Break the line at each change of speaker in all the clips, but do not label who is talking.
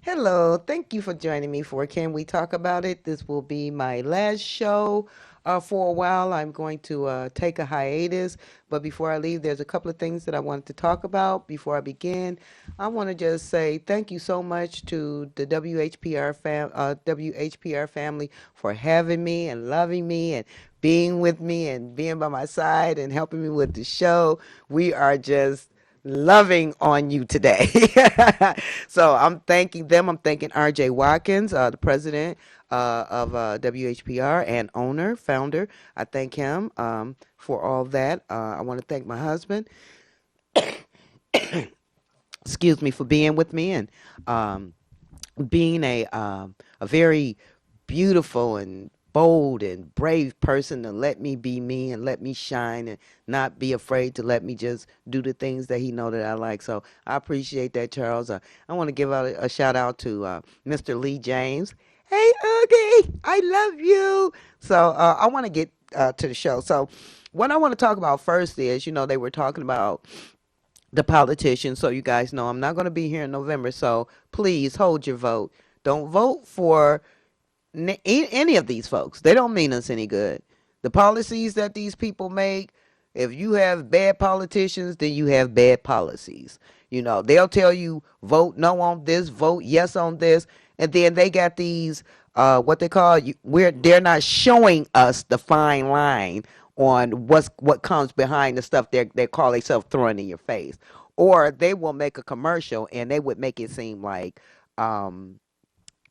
Hello, thank you for joining me for Can We Talk About It? This will be my last show for a while. I'm going to take a hiatus, but before I leave, there's a couple of things that I wanted to talk about. Before I begin, I want to just say thank you so much to the WHPR family for having me and loving me and being with me and being by my side and helping me with the show. We are just loving on you today. So I'm thanking them. I'm thanking RJ Watkins, the president of WHPR and owner, founder. I thank him for all that. I want to thank my husband, excuse me, for being with me and um, being a very beautiful and bold and brave person to let me be me and let me shine and not be afraid to let me just do the things that he know that I like. So I appreciate that, Charles. I want to give out a shout out to Mr. Lee James. Hey, Oogie, I love you. So I want to get to the show. So what I want to talk about first is, they were talking about the politicians. So you guys know I'm not going to be here in November. So please hold your vote. Don't vote for any of these folks. They don't mean us any good. The policies that these people make, if you have bad politicians, then you have bad policies. They'll tell you vote no on this, vote yes on this, and then they got these what they call where they're not showing us the fine line on what comes behind the stuff they call themselves throwing in your face. Or they will make a commercial and they would make it seem like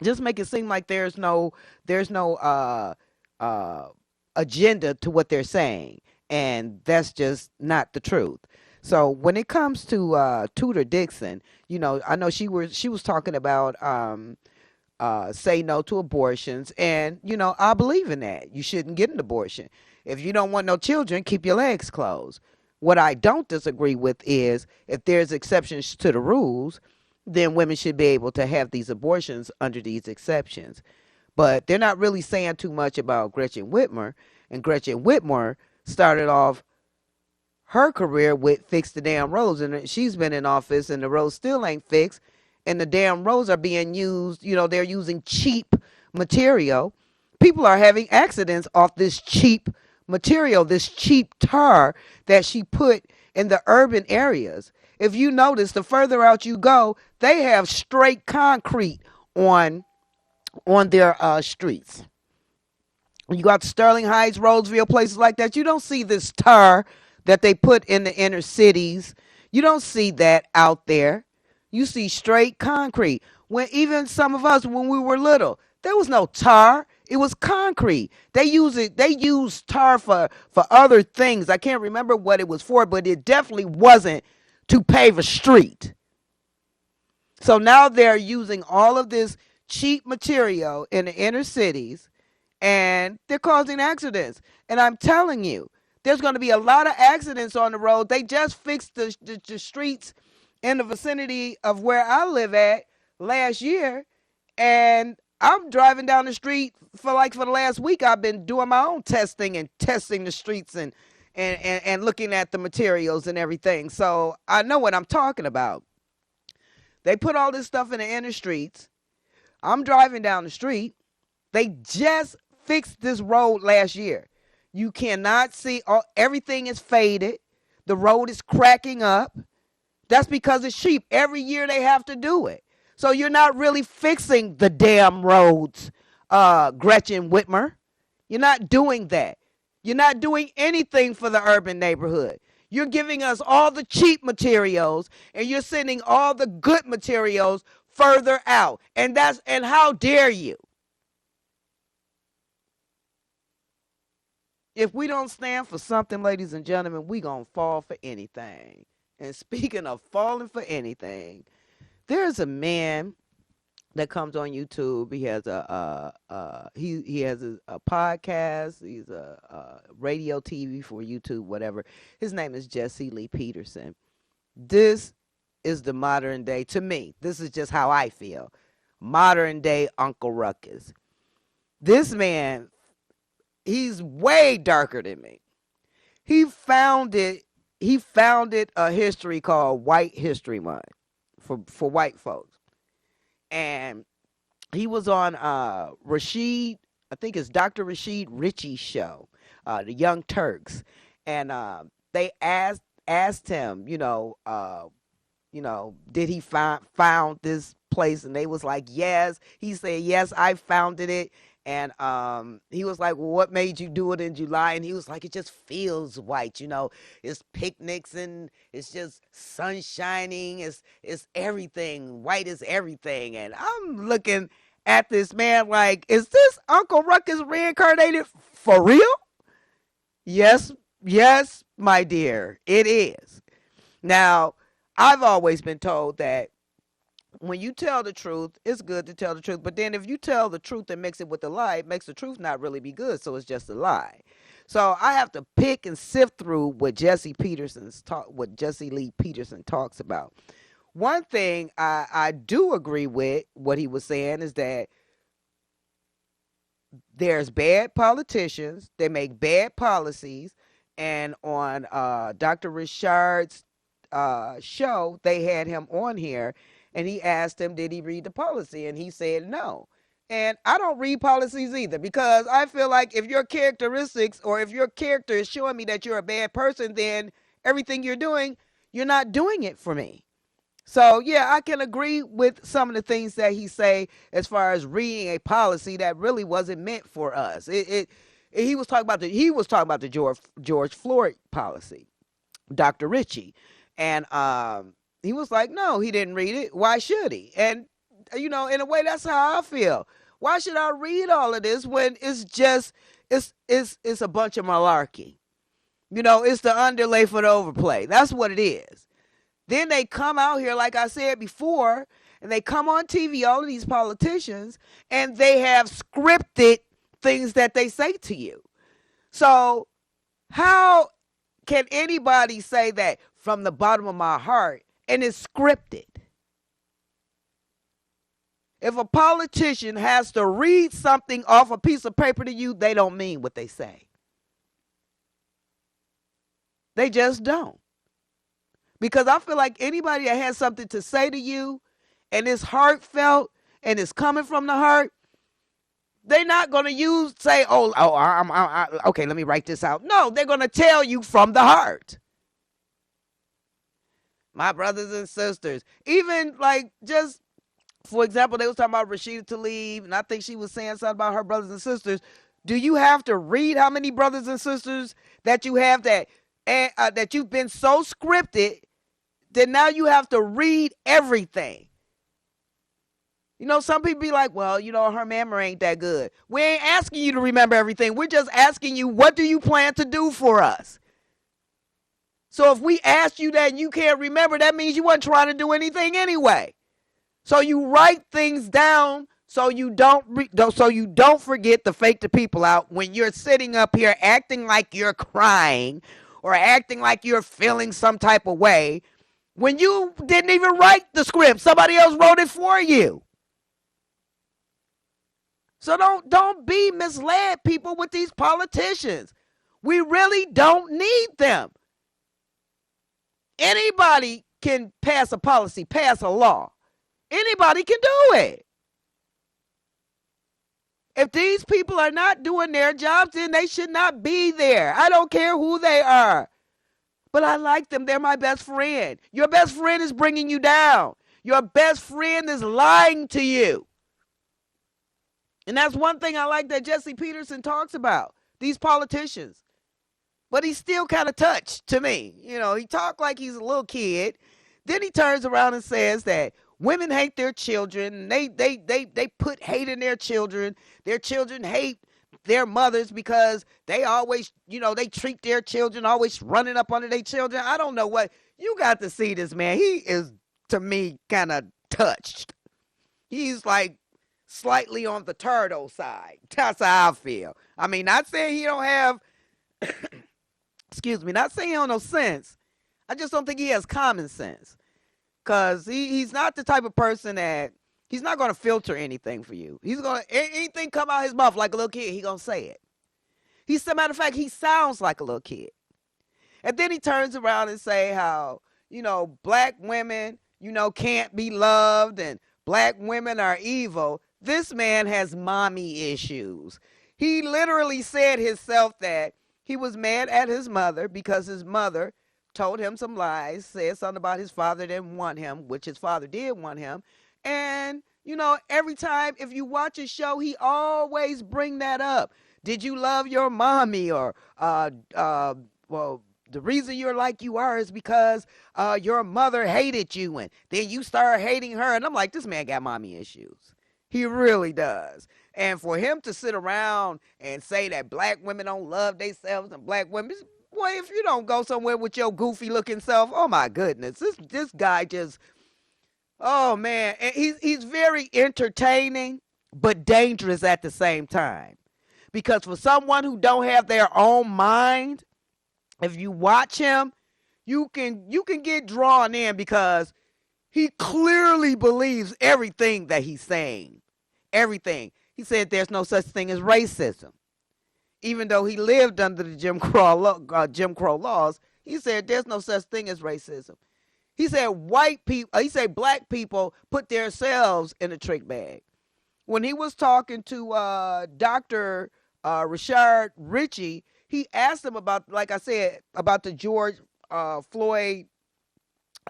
just make it seem like there's no uh agenda to what they're saying, and that's just not the truth. So when it comes to Tudor Dixon, I know she was talking about say no to abortions, and I believe in that. You shouldn't get an abortion. If you don't want no children, keep your legs closed. What I don't disagree with is if there's exceptions to the rules, then women should be able to have these abortions under these exceptions. But they're not really saying too much about Gretchen Whitmer. And Gretchen Whitmer started off her career with Fix the Damn Roads. And she's been in office and the roads still ain't fixed. And the damn roads are being used, they're using cheap material. People are having accidents off this cheap material, this cheap tar that she put in the urban areas. If you notice, the further out you go, they have straight concrete on their streets. You got Sterling Heights, Roseville, places like that. You don't see this tar that they put in the inner cities. You don't see that out there. You see straight concrete. When even some of us, when we were little, there was no tar. It was concrete. They use it. They use tar for other things. I can't remember what it was for, but it definitely wasn't to pave a street. So now they're using all of this cheap material in the inner cities and they're causing accidents. And I'm telling you, there's going to be a lot of accidents on the road. They just fixed the streets in the vicinity of where I live at last year. And I'm driving down the street for the last week. I've been doing my own testing and testing the streets and looking at the materials and everything. So I know what I'm talking about. They put all this stuff in the inner streets. I'm driving down the street. They just fixed this road last year. You cannot see, everything is faded. The road is cracking up. That's because it's cheap. Every year they have to do it. So you're not really fixing the damn roads, Gretchen Whitmer. You're not doing that. You're not doing anything for the urban neighborhood. You're giving us all the cheap materials and you're sending all the good materials further out. And how dare you? If we don't stand for something, ladies and gentlemen, we gonna fall for anything. And speaking of falling for anything, there's a man that comes on YouTube. He has he has a podcast. He's a radio, TV for YouTube, whatever. His name is Jesse Lee Peterson. This is the modern day, to me. This is just how I feel. Modern day Uncle Ruckus. This man, he's way darker than me. He founded a history called White History Month for white folks. and he was on Rashid, I think it's Dr. Rashid Ritchie's show, the Young Turks, and they asked him, did he found this place? And they was like, yes. He said, yes, I founded it. And he was like, well, what made you do it in July? And he was like, it just feels white, it's picnics and it's just sun shining. It's everything. White is everything. And I'm looking at this man like, is this Uncle Ruckus reincarnated for real? Yes, yes, my dear, it is. Now, I've always been told that when you tell the truth, it's good to tell the truth. But then if you tell the truth and mix it with the lie, it makes the truth not really be good. So it's just a lie. So I have to pick and sift through what what Jesse Lee Peterson talks about. One thing I do agree with what he was saying is that there's bad politicians. They make bad policies. And on Dr. Richard's show, they had him on here, and he asked him, did he read the policy? And he said no. And I don't read policies either, because I feel like if your characteristics or if your character is showing me that you're a bad person, then everything you're doing, you're not doing it for me. So yeah, I can agree with some of the things that he say as far as reading a policy that really wasn't meant for us. He was talking about the George Floyd policy, Dr. Ritchie, and he was like, no, he didn't read it. Why should he? And in a way, that's how I feel. Why should I read all of this when it's just it's a bunch of malarkey? It's the underlay for the overplay. That's what it is. Then they come out here, like I said before, and they come on TV, all of these politicians, and they have scripted things that they say to you. So how can anybody say that from the bottom of my heart and it's scripted? If a politician has to read something off a piece of paper to you, they don't mean what they say. They just don't. Because I feel like anybody that has something to say to you and it's heartfelt and it's coming from the heart, they're not going to say, okay, let me write this out. No, they're going to tell you from the heart. My brothers and sisters, even like just, for example, they was talking about Rashida Tlaib, and I think she was saying something about her brothers and sisters. Do you have to read how many brothers and sisters that you have that you've been so scripted that now you have to read everything? Some people be like, well, her memory ain't that good. We ain't asking you to remember everything. We're just asking you, what do you plan to do for us? So if we asked you that and you can't remember, that means you weren't trying to do anything anyway. So you write things down so you don't forget to fake the people out when you're sitting up here acting like you're crying or acting like you're feeling some type of way when you didn't even write the script. Somebody else wrote it for you. So don't be misled, people, with these politicians. We really don't need them. Anybody can pass a policy, pass a law. Anybody can do it. If these people are not doing their jobs, then they should not be there. I don't care who they are. But I like them. They're my best friend. Your best friend is bringing you down. Your best friend is lying to you. And that's one thing I like that Jesse Peterson talks about, these politicians. But he's still kind of touched to me. He talked like he's a little kid. Then he turns around and says that women hate their children. They put hate in their children. Their children hate their mothers because they always, they treat their children always running up under their children. I don't know what. You got to see this man. He is, to me, kind of touched. He's like slightly on the turtle side. That's how I feel. I mean, not saying he don't have, not saying he don't no sense. I just don't think he has common sense. Because he's not the type of person that, he's not going to filter anything for you. He's going to, anything come out his mouth like a little kid, he's going to say it. As a matter of fact, he sounds like a little kid. And then he turns around and say how, black women, can't be loved, and black women are evil. This man has mommy issues. He literally said himself that he was mad at his mother because his mother told him some lies, said something about his father didn't want him, which his father did want him. And, every time if you watch a show, he always bring that up. Did you love your mommy? Or, well, the reason you're like you are is because your mother hated you and then you start hating her. And I'm like, this man got mommy issues. He really does. And for him to sit around and say that black women don't love themselves and black women, boy, if you don't go somewhere with your goofy looking self, oh my goodness, this guy just, oh man, and he's very entertaining but dangerous at the same time. Because for someone who don't have their own mind, if you watch him, you can get drawn in because he clearly believes everything that he's saying. Everything. He said there's no such thing as racism. Even though he lived under the Jim Crow laws, he said there's no such thing as racism. He said black people put themselves in a trick bag. When he was talking to Dr. Rashard Richey, he asked him about, like I said, about the George Floyd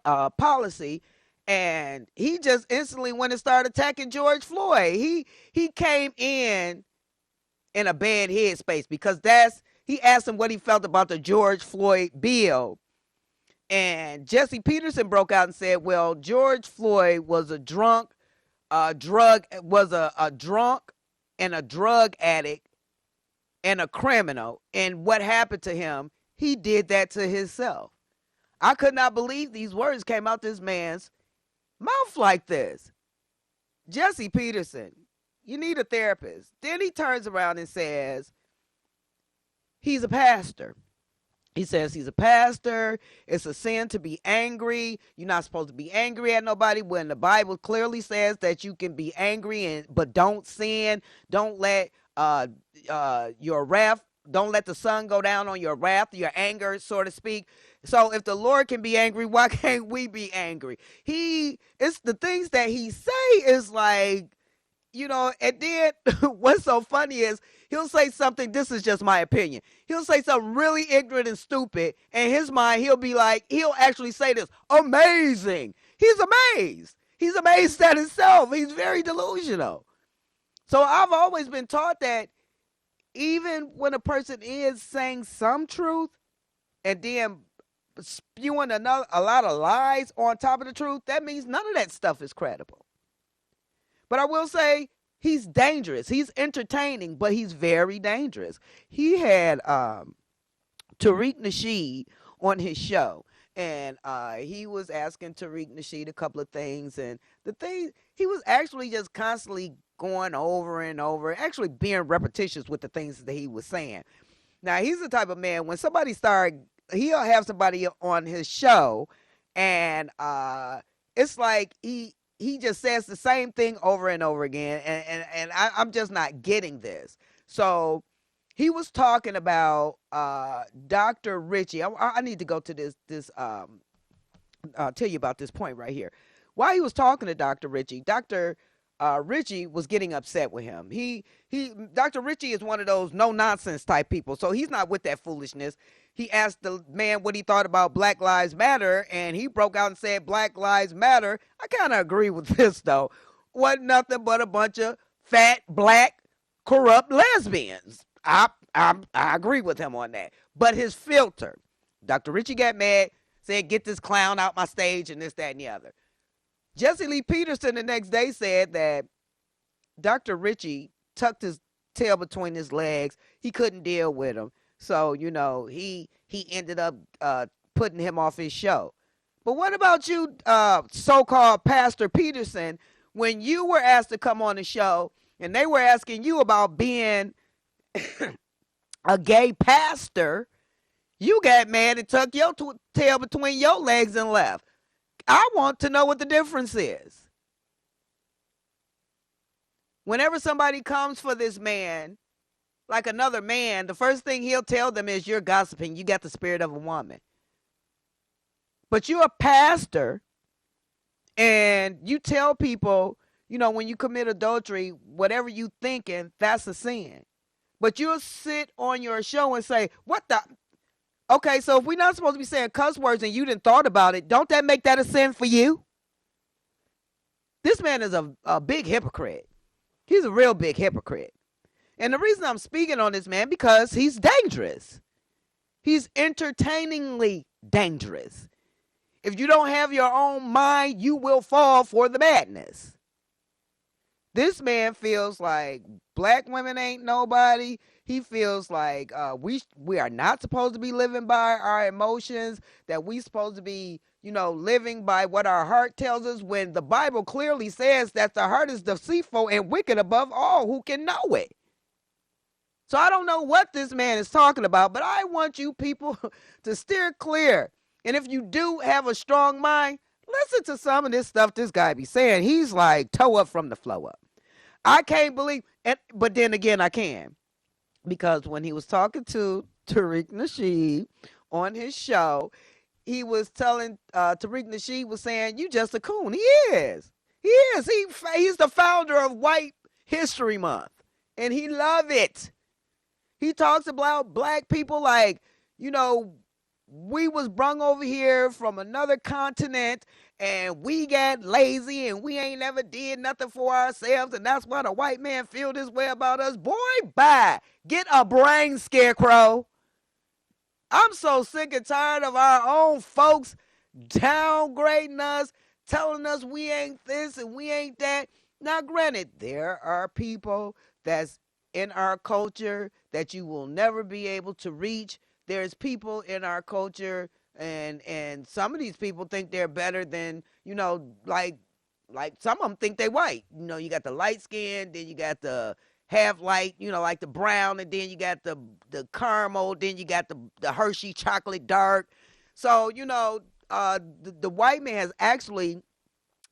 policy, and he just instantly went and started attacking George Floyd. He came in a bad headspace because he asked him what he felt about the George Floyd bill. And Jesse Peterson broke out and said, well, George Floyd was a drunk and a drug addict and a criminal. And what happened to him, he did that to himself. I could not believe these words came out this man's mouth like this. Jesse Peterson, you need a therapist. Then he turns around and says he's a pastor. He says he's a pastor. It's a sin to be angry. You're not supposed to be angry at nobody when the Bible clearly says that you can be angry but don't sin. Don't let your wrath, don't let the sun go down on your wrath, your anger, so to speak. So if the Lord can be angry, why can't we be angry? It's the things that he say is like, and then what's so funny is he'll say something, this is just my opinion. He'll say something really ignorant and stupid. In his mind, he'll actually say this, amazing. He's amazed. He's amazed at himself. He's very delusional. So I've always been taught that even when a person is saying some truth and then spewing a lot of lies on top of the truth, that means none of that stuff is credible. But I will say he's dangerous. He's entertaining, but he's very dangerous. He had Tariq Nasheed on his show, and he was asking Tariq Nasheed a couple of things, and he was actually just constantly going over and over, actually being repetitious with the things that he was saying. Now, he's the type of man, when he'll have somebody on his show, and it's like he just says the same thing over and over again, and I'm just not getting this. So he was talking about Dr. Richey. I need to go to this tell you about this point right here. While he was talking to Dr. Richey, Dr. Richey was getting upset with him. Dr. Richey is one of those no nonsense type people, so he's not with that foolishness. He asked the man what he thought about Black Lives Matter, and he broke out and said Black Lives Matter. I kind of agree with this though. Wasn't nothing but a bunch of fat, black, corrupt lesbians. I agree with him on that. But his filter, Dr. Richey got mad, said get this clown out my stage and this, that, and the other. Jesse Lee Peterson the next day said that Dr. Richey tucked his tail between his legs. He couldn't deal with him. So, he ended up putting him off his show. But what about you, so-called Pastor Peterson, when you were asked to come on the show and they were asking you about being a gay pastor, you got mad and tucked your tail between your legs and left. I want to know what the difference is. Whenever somebody comes for this man, like another man, the first thing he'll tell them is you're gossiping. You got the spirit of a woman. But you're a pastor and you tell people when you commit adultery, whatever you thinking, that's a sin. But you'll sit on your show and say, what the? Okay, so if we're not supposed to be saying cuss words and you didn't thought about it, don't that make that a sin for you? This man is a big hypocrite. He's a real big hypocrite. And the reason I'm speaking on this man, because he's dangerous. He's entertainingly dangerous. If you don't have your own mind, you will fall for the madness. This man feels like black women ain't nobody. He feels like we are not supposed to be living by our emotions, that we supposed to be, living by what our heart tells us, when the Bible clearly says that the heart is deceitful and wicked above all. Who can know it? So I don't know what this man is talking about, but I want you people to steer clear. And if you do have a strong mind, listen to some of this stuff this guy be saying. He's like toe up from the flow up. I can't believe it, but then again, I can. Because when he was talking to Tariq Nasheed on his show, he was telling Tariq Nasheed was saying, "You just a coon." He is. He is. He's the founder of White History Month, and he love it. He talks about black people like, we was brung over here from another continent and we got lazy and we ain't never did nothing for ourselves, and that's why the white man feel this way about us. Boy, bye. Get a brain, Scarecrow. I'm so sick and tired of our own folks downgrading us, telling us we ain't this and we ain't that. Now, granted, there are people that's in our culture that you will never be able to reach. There's people in our culture, and some of these people think they're better than, like some of them think they white. You got the light skin, then you got the half light, like the brown, and then you got the caramel, then you got the Hershey chocolate dark. So, the white man has actually,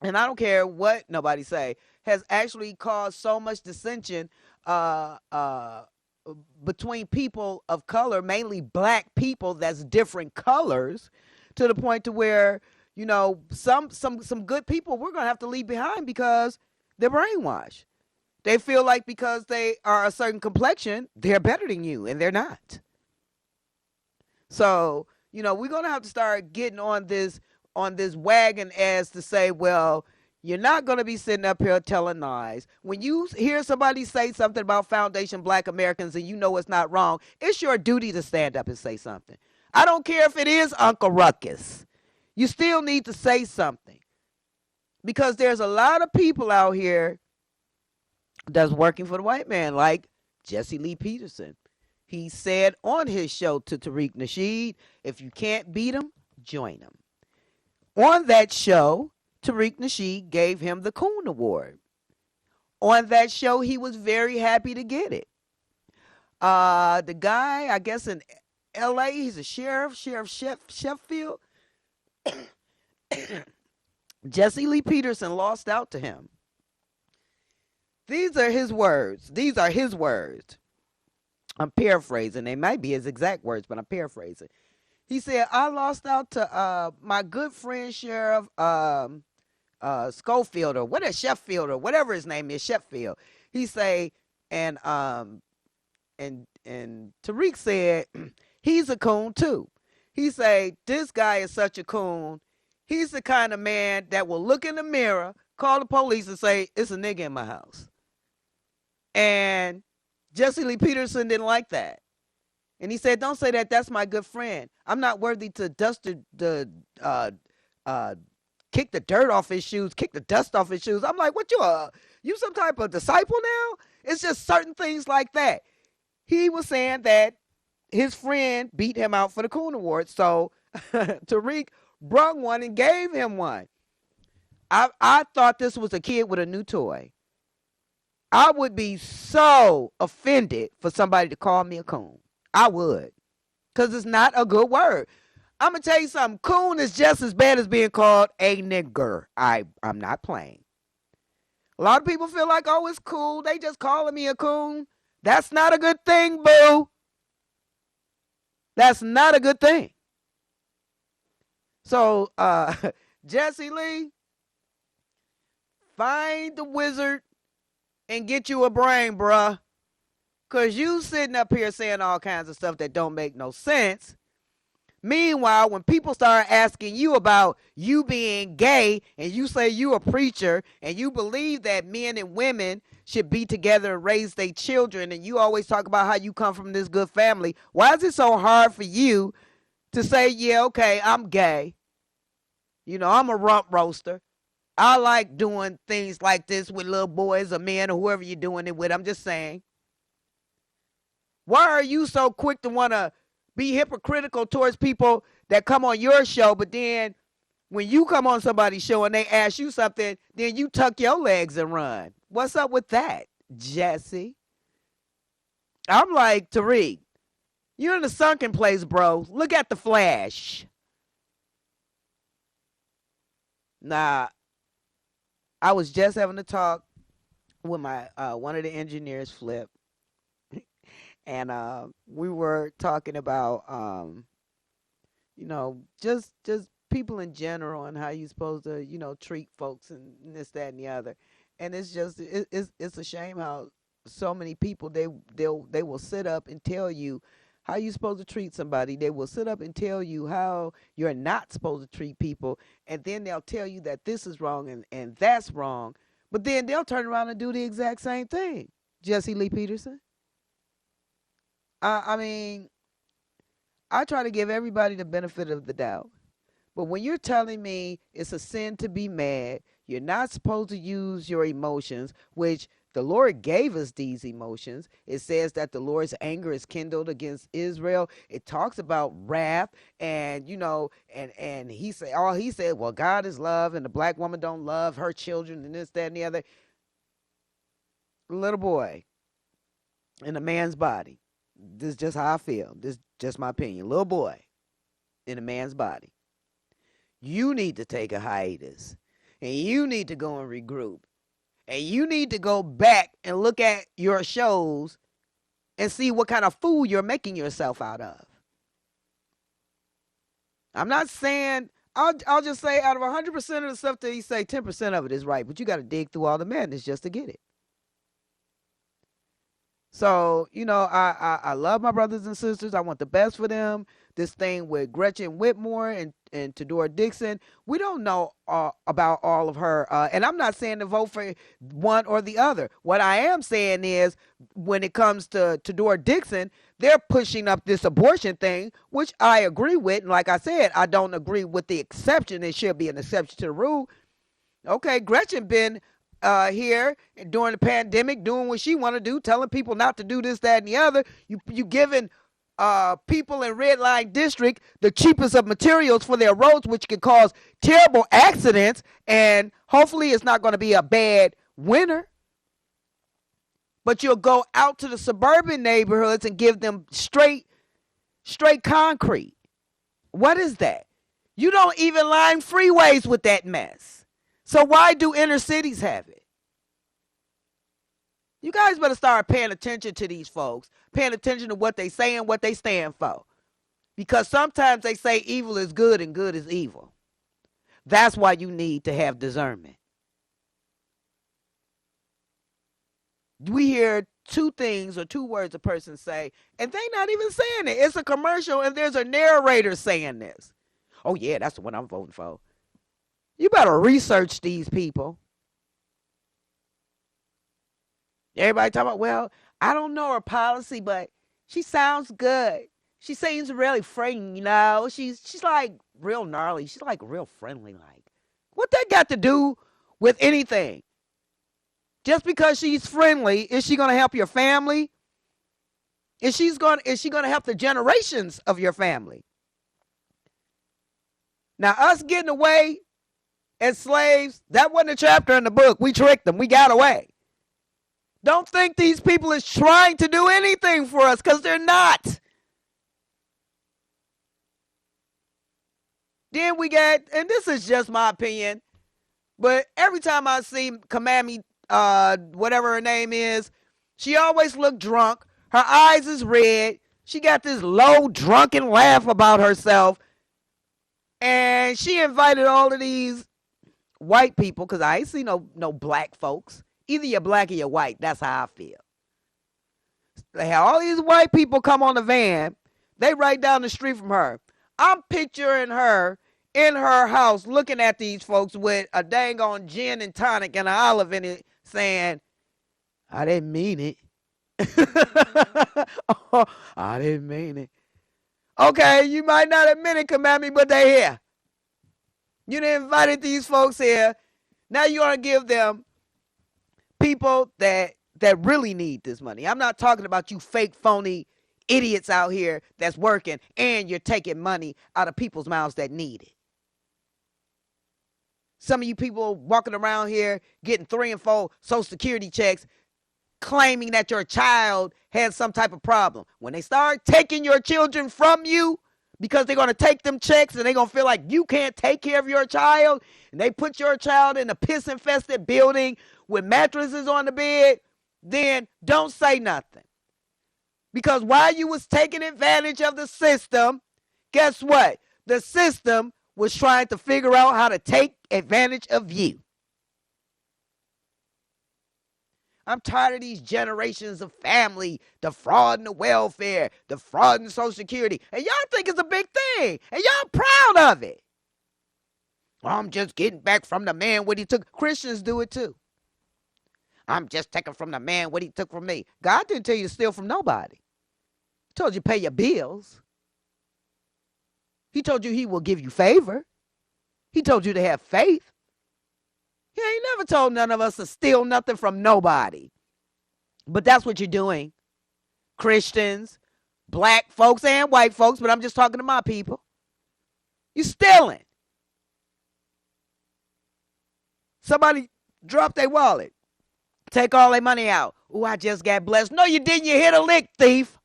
and I don't care what nobody say, has actually caused so much dissension uh, uh, between people of color, mainly black people that's different colors, to the point to where, some good people we're gonna have to leave behind because they're brainwashed. They feel like because they are a certain complexion, they're better than you, and they're not. So, we're gonna have to start getting on this wagon, as to say, well, you're not going to be sitting up here telling lies. When you hear somebody say something about Foundation Black Americans and you know it's not wrong, it's your duty to stand up and say something. I don't care if it is Uncle Ruckus. You still need to say something, because there's a lot of people out here that's working for the white man, like Jesse Lee Peterson. He said on his show to Tariq Nasheed, if you can't beat him, join him. On that show, Tariq Nasheed gave him the Coon Award. On that show, he was very happy to get it. The guy, I guess in L.A., he's a Sheriff Sheffield. Jesse Lee Peterson lost out to him. These are his words. I'm paraphrasing. They might be his exact words, but I'm paraphrasing. He said, I lost out to my good friend Sheriff Schofield, or whatever, Sheffield, or whatever his name is, Sheffield. He say, and Tariq said, he's a coon too. He say, this guy is such a coon. He's the kind of man that will look in the mirror, call the police, and say, it's a nigga in my house. And Jesse Lee Peterson didn't like that. And he said, don't say that. That's my good friend. I'm not worthy to kick the dirt off his shoes, kick the dust off his shoes. I'm like, what, you some type of disciple now? It's just certain things like that. He was saying that his friend beat him out for the Coon Award. So Tariq brung one and gave him one. I thought this was a kid with a new toy. I would be so offended for somebody to call me a coon. I would. Because it's not a good word. I'm going to tell you something. Coon is just as bad as being called a nigger. I'm not playing. A lot of people feel like, oh, it's cool. They just calling me a coon. That's not a good thing, boo. That's not a good thing. So, Jesse Lee, Find the wizard and get you a brain, bruh. Because you sitting up here saying all kinds of stuff that don't make no sense. Meanwhile, when people start asking you about you being gay and you say you a preacher and you believe that men and women should be together and raise their children, and you always talk about how you come from this good family, why is it so hard for you to say, yeah, okay, I'm gay. You know, I'm a rump roaster. I like doing things like this with little boys or men or whoever you're doing it with. I'm just saying. Why are you so quick to want to be hypocritical towards people that come on your show, but then when you come on somebody's show and they ask you something, then you tuck your legs and run? What's up with that, Jesse? I'm like, Tariq, you're in the sunken place, bro. Look at the flash. Nah, I was just having a talk with my one of the engineers, Flip, and we were talking about you know, just people in general and how you supposed to, you know, treat folks and this, that, and the other. And it's just it's a shame how so many people they will sit up and tell you how you supposed to treat somebody. They will sit up and tell you how you're not supposed to treat people, and then they'll tell you that this is wrong and that's wrong. But then they'll turn around and do the exact same thing. Jesse Lee Peterson. I mean, I try to give everybody the benefit of the doubt. But when you're telling me it's a sin to be mad, you're not supposed to use your emotions, which the Lord gave us these emotions. It says that the Lord's anger is kindled against Israel. It talks about wrath, and you know, and he said, well, God is love, and the black woman don't love her children, and this, that, and the other. Little boy in a man's body. This is just how I feel. This is just my opinion. Little boy in a man's body. You need to take a hiatus, and you need to go and regroup, and you need to go back and look at your shows and see what kind of fool you're making yourself out of. I'm not saying, I'll just say out of 100% of the stuff that he say, 10% of it is right, but you got to dig through all the madness just to get it. So, you know, I love my brothers and sisters. I want the best for them. This thing with Gretchen Whitmore and Tadora Dixon, we don't know about all of her. And I'm not saying to vote for one or the other. What I am saying is when it comes to Tadora Dixon, they're pushing up this abortion thing, which I agree with. And like I said, I don't agree with the exception. It should be an exception to the rule. Okay, Gretchen been here during the pandemic doing what she want to do, telling people not to do this, that, and the other. You giving people in red line district the cheapest of materials for their roads, which can cause terrible accidents, and hopefully it's not going to be a bad winter. But you'll go out to the suburban neighborhoods and give them straight concrete. What is that? You don't even line freeways with that mess. So why do inner cities have it? You guys better start paying attention to these folks, paying attention to what they say and what they stand for. Because sometimes they say evil is good and good is evil. That's why you need to have discernment. We hear two things or two words a person say, and they not even saying it. It's a commercial and there's a narrator saying this. Oh yeah, that's the one I'm voting for. You better research these people. Everybody talking about, well, I don't know her policy, but she sounds good. She seems really friendly, you know. She's like real gnarly. She's like real friendly. Like, what that got to do with anything? Just because she's friendly, is she gonna help your family? Is she gonna help the generations of your family? Now, us getting away as slaves, that wasn't a chapter in the book. We tricked them. We got away. Don't think these people is trying to do anything for us, because they're not. Then we got, and this is just my opinion, but every time I see Kamami, whatever her name is, she always look drunk. Her eyes is red. She got this low drunken laugh about herself. And she invited all of these white people, because I ain't see no black folks. Either you're black or you're white. That's how I feel. They have all these white people come on the van. They right down the street from her. I'm picturing her in her house looking at these folks with a dang on gin and tonic and an olive in it saying, I didn't mean it. Oh, I didn't mean it. Okay, you might not admit it, come at me, but they here. You done invited these folks here. Now you want to give them people that really need this money. I'm not talking about you fake, phony idiots out here that's working and you're taking money out of people's mouths that need it. Some of you people walking around here getting 3 and 4 Social Security checks claiming that your child has some type of problem. When they start taking your children from you because they're going to take them checks and they're going to feel like you can't take care of your child, and they put your child in a piss-infested building with mattresses on the bed, then don't say nothing. Because while you was taking advantage of the system, guess what? The system was trying to figure out how to take advantage of you. I'm tired of these generations of family, the fraud in the welfare, the fraud in Social Security. And y'all think it's a big thing. And y'all proud of it. Well, I'm just getting back from the man what he took. Christians do it too. I'm just taking from the man what he took from me. God didn't tell you to steal from nobody. He told you to pay your bills. He told you he will give you favor. He told you to have faith. He ain't never told none of us to steal nothing from nobody. But that's what you're doing. Christians, black folks, and white folks, but I'm just talking to my people. You stealing. Somebody drop their wallet. Take all their money out. Oh, I just got blessed. No, you didn't. You hit a lick, thief.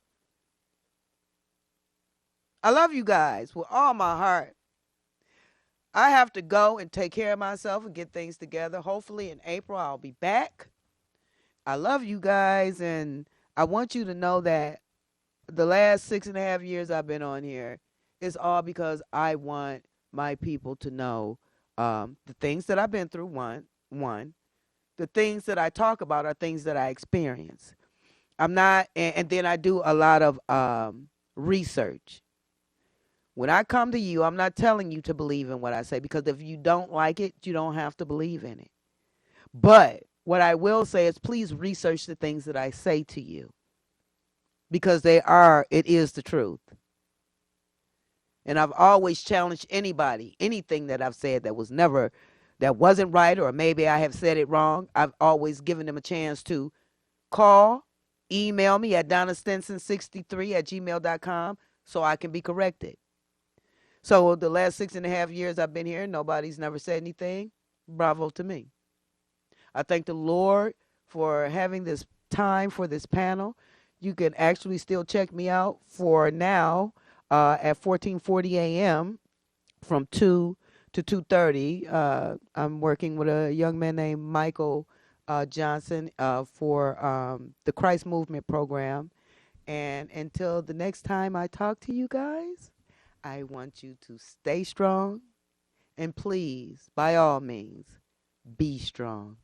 I love you guys with all my heart. I have to go and take care of myself and get things together. Hopefully in April I'll be back. I love you guys, and I want you to know that the last 6.5 years I've been on here is all because I want my people to know the things that I've been through. One, the things that I talk about are things that I experience. I'm not, and then I do a lot of research. When I come to you, I'm not telling you to believe in what I say, because if you don't like it, you don't have to believe in it. But what I will say is please research the things that I say to you, because it is the truth. And I've always challenged anybody, anything that I've said that wasn't right, or maybe I have said it wrong. I've always given them a chance to call, email me at DonnaStinson63@gmail.com so I can be corrected. So the last 6.5 years I've been here, nobody's never said anything. Bravo to me. I thank the Lord for having this time for this panel. You can actually still check me out for now at 14:40 a.m. from 2 to 2:30. I'm working with a young man named Michael Johnson for the Christ Movement program. And until the next time I talk to you guys, I want you to stay strong, and please, by all means, be strong.